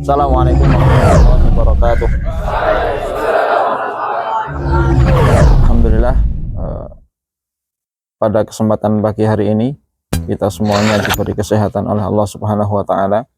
Assalamualaikum warahmatullahi wabarakatuh. Alhamdulillah, pada kesempatan pagi hari ini kita semuanya diberi kesehatan oleh Allah Subhanahu wa taala,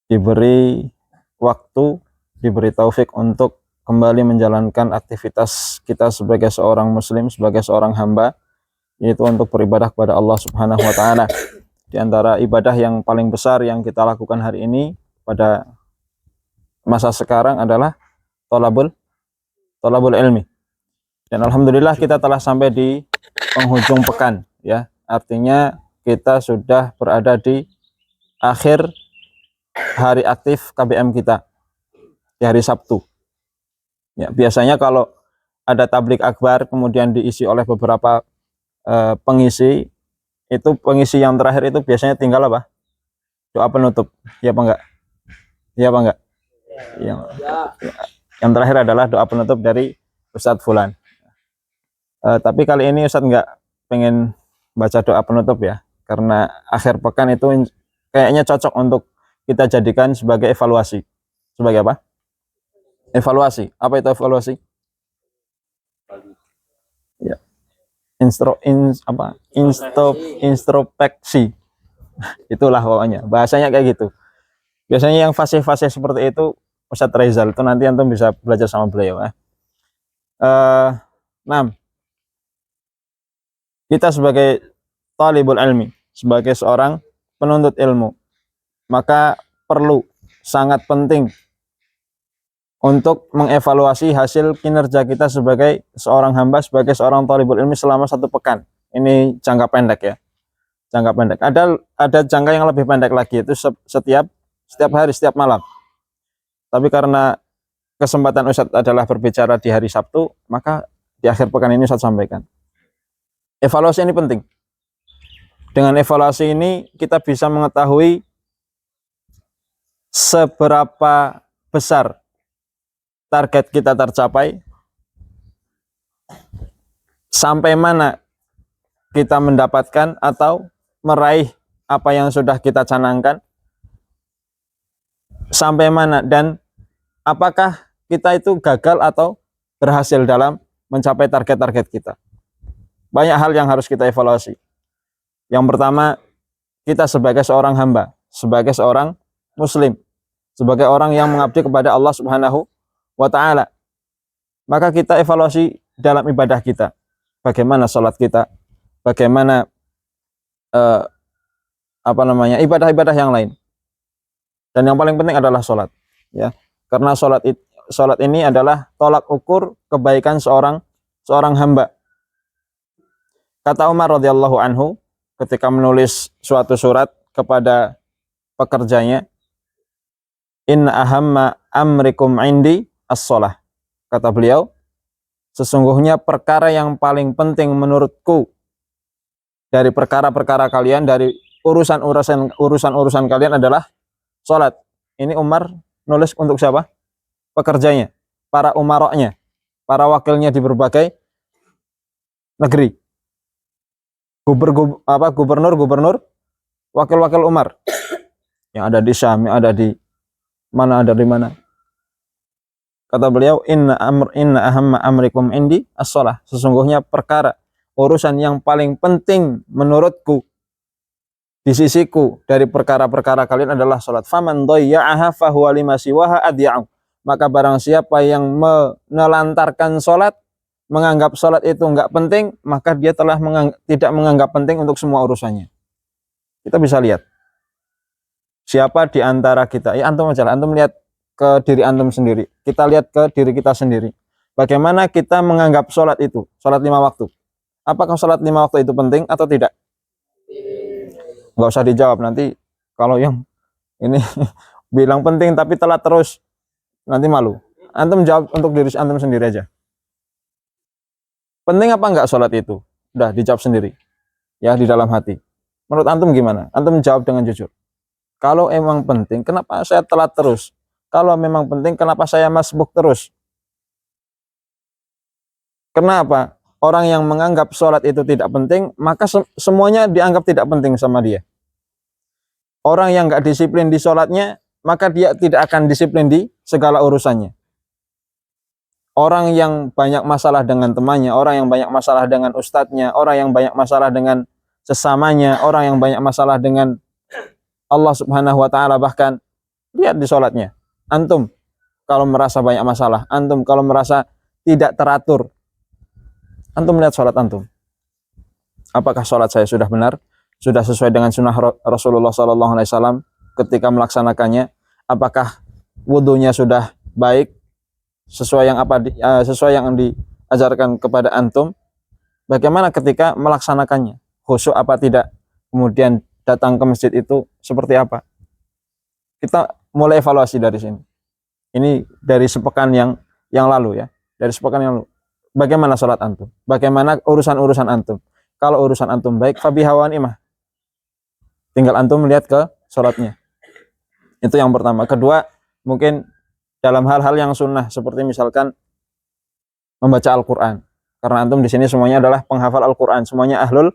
diberi waktu, diberi taufik untuk kembali menjalankan aktivitas kita sebagai seorang muslim, sebagai seorang hamba, yaitu untuk beribadah kepada Allah Subhanahu wa taala. Di antara ibadah yang paling besar yang kita lakukan hari ini pada masa sekarang adalah tolabul ilmi. Dan alhamdulillah kita telah sampai di penghujung pekan, ya. Artinya kita sudah berada di akhir hari aktif KBM kita di hari Sabtu. Ya, biasanya kalau ada tablik akbar kemudian diisi oleh beberapa pengisi, itu pengisi yang terakhir itu biasanya tinggal apa? Doa penutup. Ya apa enggak? Ya apa enggak? Yang terakhir adalah doa penutup dari Ustadz Fulan. Tapi kali ini Ustadz enggak pengen baca doa penutup ya, karena akhir pekan itu kayaknya cocok untuk kita jadikan sebagai evaluasi. Sebagai apa? Evaluasi. Apa itu evaluasi? Ya. Introspeksi. Itulah pokoknya. Bahasanya kayak gitu. Biasanya yang fase-fase seperti itu Ustadz Rizal, itu nanti antum bisa belajar sama beliau ya. Nah, kita sebagai talibul ilmi, sebagai seorang penuntut ilmu, maka perlu, sangat penting untuk mengevaluasi hasil kinerja kita sebagai seorang hamba, sebagai seorang talibul ilmi selama satu pekan. Ini jangka pendek ya, jangka pendek. Ada jangka yang lebih pendek lagi, itu setiap hari, setiap malam. Tapi karena kesempatan Ustadz adalah berbicara di hari Sabtu, maka di akhir pekan ini Ustadz sampaikan. Evaluasi ini penting. Dengan evaluasi ini kita bisa mengetahui seberapa besar target kita tercapai, sampai mana kita mendapatkan atau meraih apa yang sudah kita canangkan, sampai mana, dan apakah kita itu gagal atau berhasil dalam mencapai target-target kita. Banyak hal yang harus kita evaluasi. Yang pertama, kita sebagai seorang hamba, sebagai seorang muslim, sebagai orang yang mengabdi kepada Allah Subhanahu wa taala, maka kita evaluasi dalam ibadah kita. Bagaimana salat kita, bagaimana ibadah-ibadah yang lain. Dan yang paling penting adalah salat, ya. Karena salat ini adalah tolak ukur kebaikan seorang hamba. Kata Umar radhiyallahu anhu ketika menulis suatu surat kepada pekerjanya, "Inna ahamma amrikum indi as-shalah." Kata beliau, sesungguhnya perkara yang paling penting menurutku dari perkara-perkara kalian, dari urusan kalian adalah salat. Ini Umar nulis untuk siapa? Pekerjanya, para umaroknya, para wakilnya di berbagai negeri. Gubernur, wakil-wakil Umar yang ada di Syam, yang ada di mana, Kata beliau, inna ahamma amrikum indi as-shalah. Sesungguhnya urusan yang paling penting menurutku, di sisiku, dari perkara-perkara kalian adalah salat. Faman dhayya'aha fahuwa lima siwaha adya'u. Maka barang siapa yang menelantarkan salat, menganggap salat itu enggak penting, maka dia telah tidak menganggap penting untuk semua urusannya. Kita bisa lihat siapa di antara kita, ya antum aja lah, antum lihat ke diri antum sendiri, kita lihat ke diri kita sendiri. Bagaimana kita menganggap salat itu, salat 5 waktu. Apakah salat 5 waktu itu penting atau tidak? Enggak usah dijawab, nanti kalau yang ini bilang penting tapi telat terus, nanti malu. Antum jawab untuk diri antum sendiri aja. Penting apa enggak sholat itu? Udah dijawab sendiri, ya, di dalam hati. Menurut antum gimana? Antum jawab dengan jujur. Kalau emang penting, kenapa saya telat terus? Kalau memang penting, kenapa saya masbuk terus? Kenapa? Orang yang menganggap sholat itu tidak penting, maka semuanya dianggap tidak penting sama dia. Orang yang nggak disiplin di sholatnya, maka dia tidak akan disiplin di segala urusannya. Orang yang banyak masalah dengan temannya, orang yang banyak masalah dengan ustadznya, orang yang banyak masalah dengan sesamanya, orang yang banyak masalah dengan Allah Subhanahu wa taala, bahkan lihat di sholatnya. Antum kalau merasa banyak masalah, antum kalau merasa tidak teratur, antum lihat sholat antum. Apakah sholat saya sudah benar? Sudah sesuai dengan sunnah Rasulullah SAW ketika melaksanakannya? Apakah wudhunya sudah baik? Sesuai yang diajarkan kepada antum? Bagaimana ketika melaksanakannya? Khusyuk apa tidak? Kemudian datang ke masjid itu seperti apa? Kita mulai evaluasi dari sini. Ini dari sepekan yang lalu ya. Dari sepekan yang lalu. Bagaimana sholat antum? Bagaimana urusan-urusan antum? Kalau urusan antum baik, fabihawan imah. Tinggal antum melihat ke sholatnya. Itu yang pertama. Kedua, mungkin dalam hal-hal yang sunnah, seperti misalkan membaca Al-Quran. Karena antum di sini semuanya adalah penghafal Al-Quran. Semuanya ahlul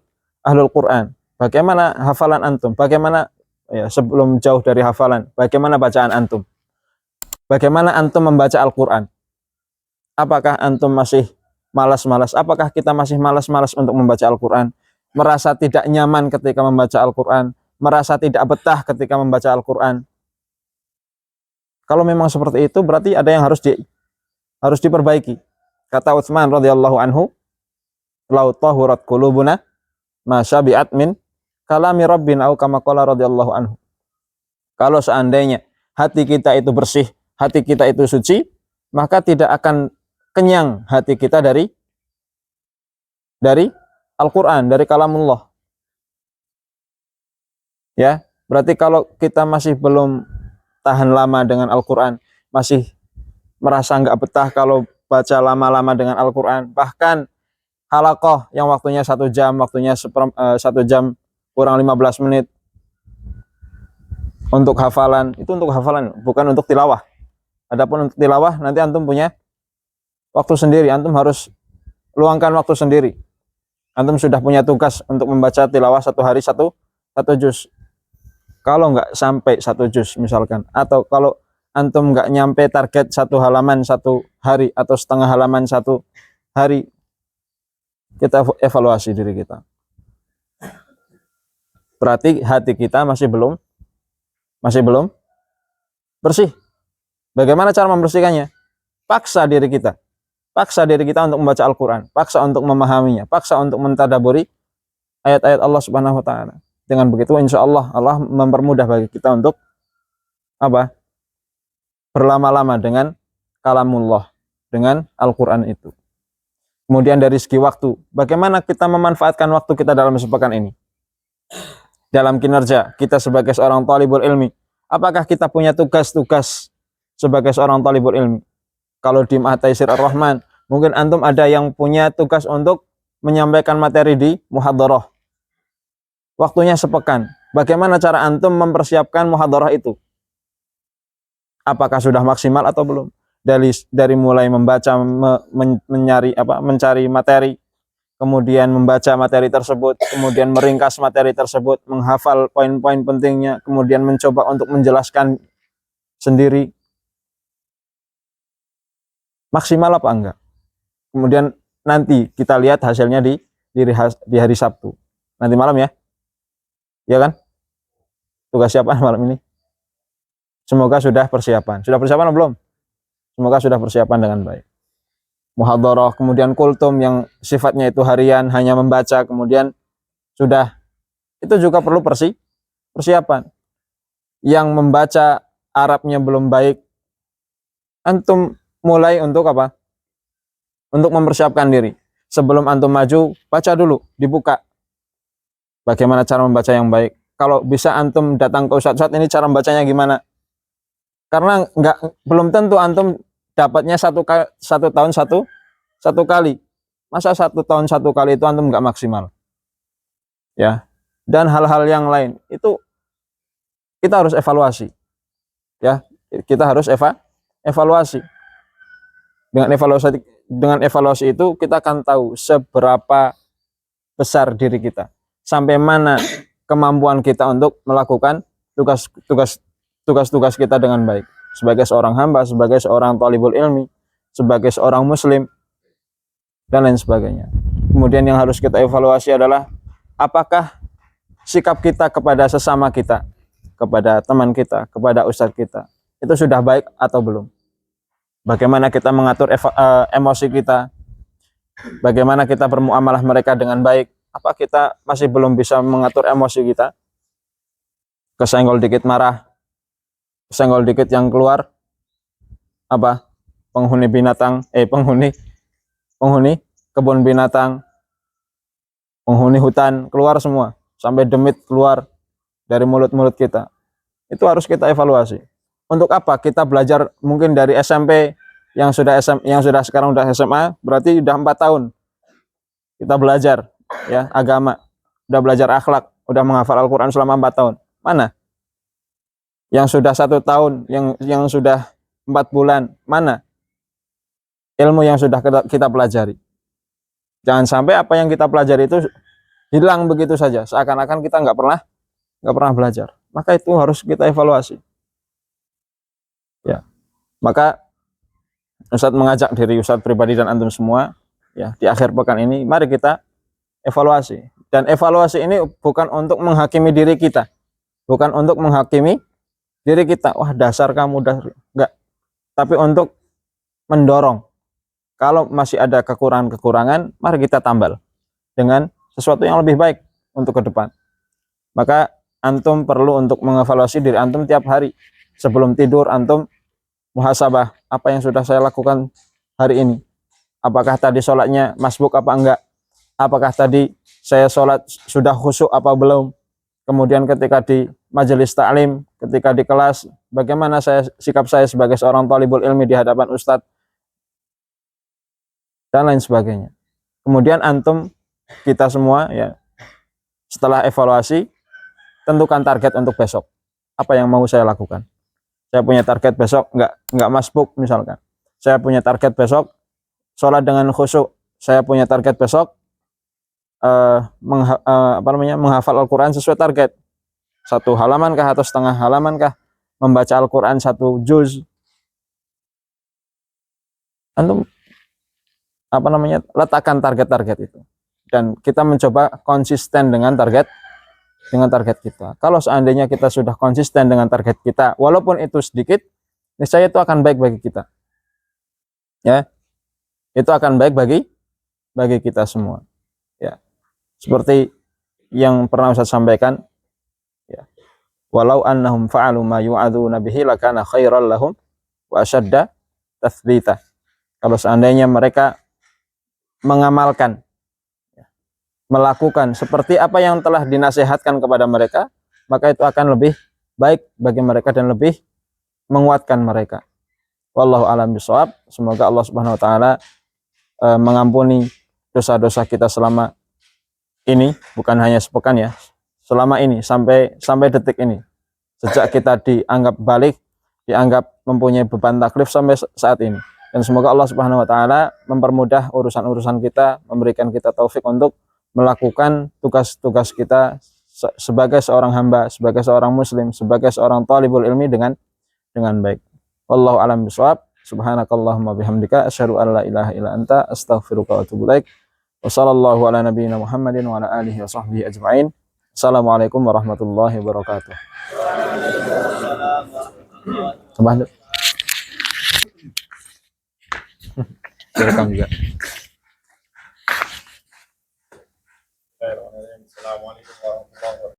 Quran. Bagaimana hafalan antum? Bagaimana ya, sebelum jauh dari hafalan, bagaimana bacaan antum? Bagaimana antum membaca Al-Quran? Apakah antum masih malas-malas? Apakah kita masih malas-malas untuk membaca Al-Quran? Merasa tidak nyaman ketika membaca Al-Quran? Merasa tidak betah ketika membaca Al-Quran? Kalau memang seperti itu, berarti ada yang harus diperbaiki. Kata Utsman radhiyallahu anhu, "Lau tahurat qulubuna ma syabi'at min kalami rabbina," au kama qala radhiyallahu anhu. Kalau seandainya hati kita itu bersih, hati kita itu suci, maka tidak akan kenyang hati kita dari Al-Quran, dari kalamullah. Ya, berarti kalau kita masih belum tahan lama dengan Al-Quran, masih merasa nggak betah kalau baca lama-lama dengan Al-Quran, bahkan halaqah yang waktunya 1 jam, waktunya 1 jam kurang 15 menit untuk hafalan, itu untuk hafalan, bukan untuk tilawah. Adapun untuk tilawah, nanti antum punya waktu sendiri, antum harus luangkan waktu sendiri. Antum sudah punya tugas untuk membaca tilawah 1 hari satu juz. Kalau nggak sampai 1 juz misalkan, atau kalau antum nggak nyampe target 1 halaman 1 hari atau setengah halaman 1 hari, kita evaluasi diri kita. Berarti hati kita masih belum bersih. Bagaimana cara membersihkannya? Paksa diri kita untuk membaca Al-Quran, paksa untuk memahaminya, paksa untuk mentadaburi ayat-ayat Allah Subhanahu wa taala. Dengan begitu insya Allah mempermudah bagi kita untuk apa? Berlama-lama dengan kalamullah, dengan Al-Quran itu. Kemudian dari segi waktu, bagaimana kita memanfaatkan waktu kita dalam sepekan ini? Dalam kinerja kita sebagai seorang thalibul ilmi, apakah kita punya tugas-tugas sebagai seorang thalibul ilmi? Kalau di Ma'had Taisir Ar-Rahman, mungkin antum ada yang punya tugas untuk menyampaikan materi di muhadharah. Waktunya sepekan. Bagaimana cara antum mempersiapkan muhadharah itu? Apakah sudah maksimal atau belum? Dari mulai membaca, mencari materi, kemudian membaca materi tersebut, kemudian meringkas materi tersebut, menghafal poin-poin pentingnya, kemudian mencoba untuk menjelaskan sendiri. Maksimal apa enggak? Kemudian nanti kita lihat hasilnya di hari Sabtu. Nanti malam ya. Ya kan? Tugas siapa malam ini? Semoga sudah persiapan. Sudah persiapan atau belum? Semoga sudah persiapan dengan baik. Muhadharah, kemudian kultum yang sifatnya itu harian, hanya membaca, kemudian sudah. Itu juga perlu persiapan. Yang membaca Arabnya belum baik, antum mulai untuk apa? Untuk mempersiapkan diri. Sebelum antum maju, baca dulu, dibuka. Bagaimana cara membaca yang baik? Kalau bisa antum datang ke ustadz, ini cara membacanya gimana? Karena belum tentu antum dapatnya satu tahun satu kali. Masa 1 tahun 1 kali itu antum nggak maksimal? Ya. Dan hal-hal yang lain itu kita harus evaluasi. Ya, kita harus evaluasi. Dengan evaluasi itu kita akan tahu seberapa besar diri kita, sampai mana kemampuan kita untuk melakukan tugas tugas-tugas kita dengan baik sebagai seorang hamba, sebagai seorang thalibul ilmi, sebagai seorang muslim, dan lain sebagainya. Kemudian yang harus kita evaluasi adalah apakah sikap kita kepada sesama kita, kepada teman kita, kepada ustadz kita, itu sudah baik atau belum. Bagaimana kita mengatur emosi kita, bagaimana kita bermuamalah mereka dengan baik. Apa kita masih belum bisa mengatur emosi kita? Kesenggol dikit marah, kesenggol dikit yang keluar apa? Penghuni kebun binatang, penghuni hutan keluar semua, sampai demit keluar dari mulut-mulut kita. Itu harus kita evaluasi. Untuk apa? Kita belajar mungkin dari SMP yang sudah sekarang sudah SMA, berarti sudah 4 tahun kita belajar ya agama, udah belajar akhlak, udah menghafal Al-Quran selama 4 tahun. Mana? Yang sudah 1 tahun, yang sudah 4 bulan, mana ilmu yang sudah kita pelajari? Jangan sampai apa yang kita pelajari itu hilang begitu saja, seakan-akan kita nggak pernah belajar. Maka itu harus kita evaluasi. Ya, maka Ustadz mengajak diri Ustadz pribadi dan antum semua, ya di akhir pekan ini, mari kita evaluasi. Dan evaluasi ini bukan untuk menghakimi diri kita, bukan untuk menghakimi diri kita, wah dasar kamu enggak, tapi untuk mendorong. Kalau masih ada kekurangan-kekurangan, mari kita tambal dengan sesuatu yang lebih baik untuk ke depan. Maka antum perlu untuk mengevaluasi diri antum tiap hari. Sebelum tidur antum muhasabah, apa yang sudah saya lakukan hari ini. Apakah tadi sholatnya masbuk apa enggak? Apakah tadi saya sholat sudah khusyuk apa belum? Kemudian ketika di majelis ta'lim, ketika di kelas, bagaimana sikap saya sebagai seorang thalibul ilmi di hadapan ustadz, dan lain sebagainya. Kemudian antum, kita semua ya, setelah evaluasi, tentukan target untuk besok. Apa yang mau saya lakukan? Saya punya target besok enggak masbuk misalkan. Saya punya target besok sholat dengan khusyuk. Saya punya target besok menghafal Al-Quran sesuai target. 1 halaman kah atau setengah halaman kah? Membaca Al-Quran 1 juz. Antum letakkan target-target itu. Dan kita mencoba konsisten dengan target kita. Kalau seandainya kita sudah konsisten dengan target kita, walaupun itu sedikit, niscaya itu akan baik bagi kita. Ya. Itu akan baik bagi kita semua. Ya. Seperti yang pernah Ustaz sampaikan, ya. Walau annahum fa'alu ma yu'adzuna bihi lakana khairan lahum wa ashadda tathbita. Kalau seandainya mereka mengamalkan, melakukan seperti apa yang telah dinasihatkan kepada mereka, maka itu akan lebih baik bagi mereka dan lebih menguatkan mereka. Wallahu a'lam bishawab. Semoga Allah Subhanahu wa taala mengampuni dosa-dosa kita selama ini, bukan hanya sepekan ya, selama ini sampai detik ini. Sejak kita dianggap balik, dianggap mempunyai beban taklif sampai saat ini. Dan semoga Allah Subhanahu wa taala mempermudah urusan-urusan kita, memberikan kita taufik untuk melakukan tugas-tugas kita sebagai seorang hamba, sebagai seorang muslim, sebagai seorang thalibul ilmi dengan baik. Wallahu a'lam bishawab. Subhanakallahumma bihamdika asyhadu an la ilaha illa anta astaghfiruka wa atubu ilaik. Wa sallallahu ala nabiyyina Muhammadin wa ala alihi wa sahbihi ajma'in. Assalamualaikum warahmatullahi wabarakatuh. Sembah. Direkam juga. Assalamualaikum warahmatullahi wabarakatuh.